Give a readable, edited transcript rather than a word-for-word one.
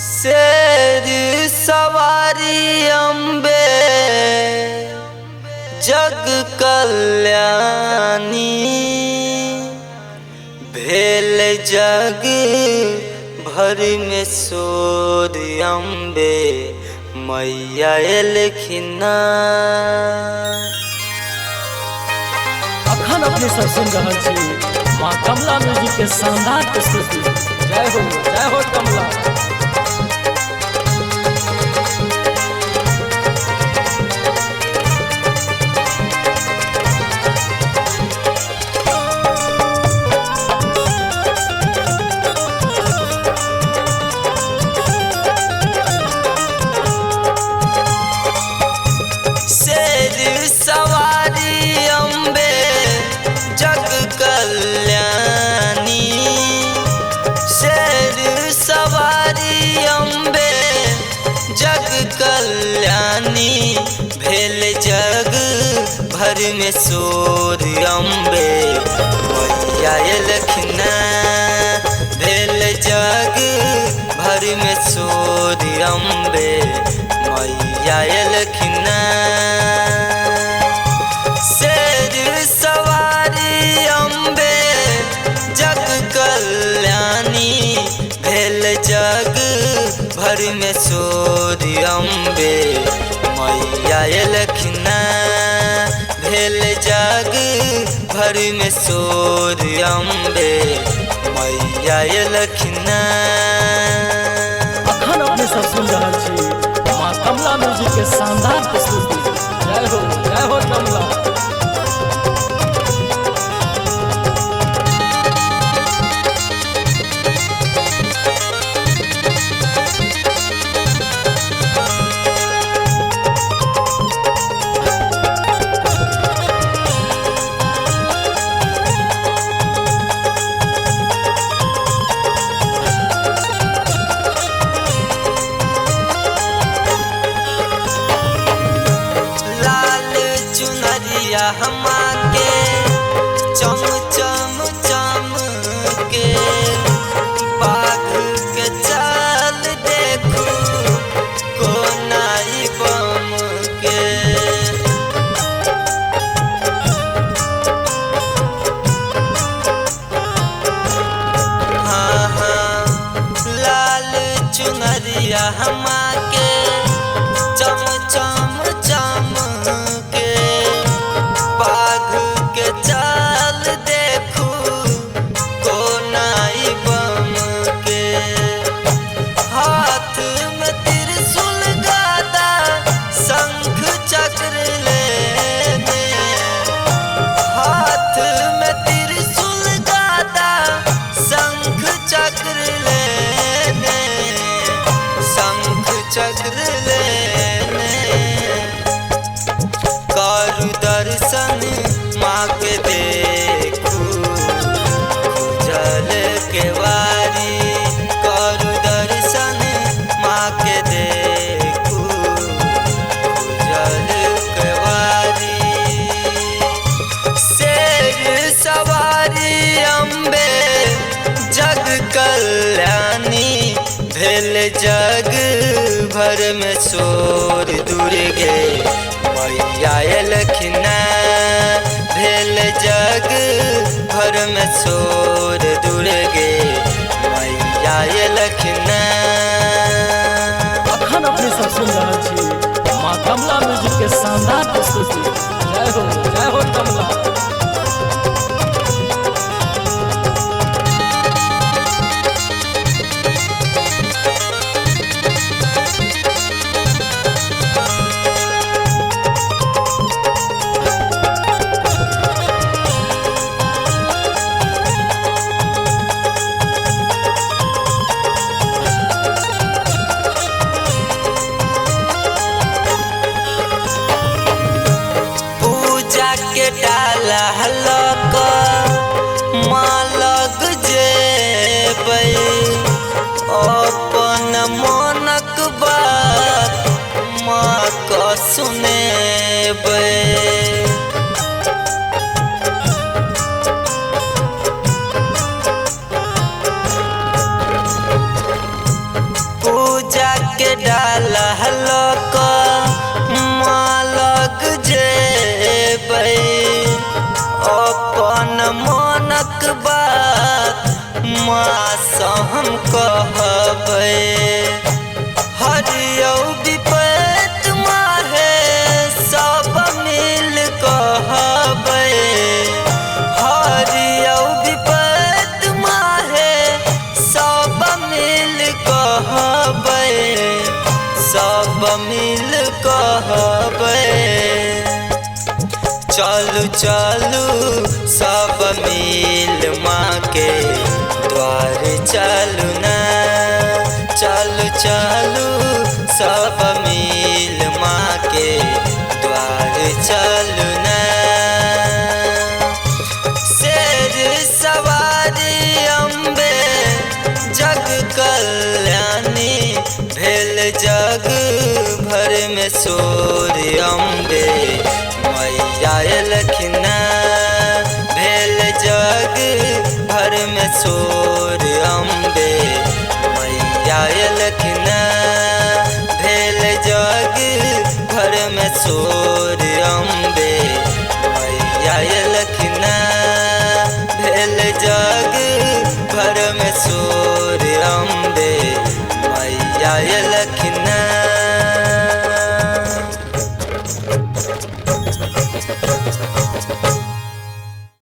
शेर सवारी अम्बे जग कल्याणी भेल जग भर में शोर अम्बे मैया एलखिना। अखन अपने सब सुन रहा छी माँ कमला म्यूजिक के शानदार प्रस्तुति। जय हो कमला। शेर सवारी अम्बे जग कल्याणी शेर सवारी अम्बे जग कल्याणी भेल जग भर में शोर अम्बे मैया एलखिना। भेल जग भर में शोर अम्बे मैया एलखिना। शेर सवारी अम्बे जग कल्याणी भेल जग भर में शोर अम्बे मैया एलखिना। भेल जग भर में शोर अम्बे मैया एलखिना। अखन अपने सब सुन रहा छी माँ कमला म्यूजिक के शानदार प्रस्तुति। जय हो कमला। हमा के चम चम चम के बाघ के चाल देखू कोनाई बम के। हाँ हाँ लाल चुनरिया हमा के चम चम चम के बाघ के चाल देखू कोनाई बम के। हाथ में त्रिशूल गदा शंख चक्र लेने हाथ में त्रिशूल गदा शंख चक्र लेने शंख चक्र लेने। करु दर्शन माँ के देखू जल के वारी करु दर्शन माँ के देखू जल के वारी। शेर सवारी अम्बे जग कल्याणी भेल जग भर में शोर दुर्गे मैया एलखिना। भेल जग भर में शोर दुर्गे मैया एलखिना। अखन अपने सब सुन रहा छी माँ कमला म्यूजिक के शानदार प्रस्तुति। जय हो कमला। के डाला हलक माँ लग जेबै अपन मनक बात माँ का सुनेबै। माँ हम कहबै हरियौ विपत माहे सब मिल कहबै हरियौ विपत माहे सब मिल कहबै सब मिल कहबै चलू चलू सब मिल माँ के द्वार चलू ना चलू चलू सब मिल माँ के द्वार चलू ना शेर सवारी अम्बे जग कल्याणी भेल जग भर में शोर अम्बे मैया लखना भेल जग भर में शोर अम्बे मैया लखना भेल जग भर में शोर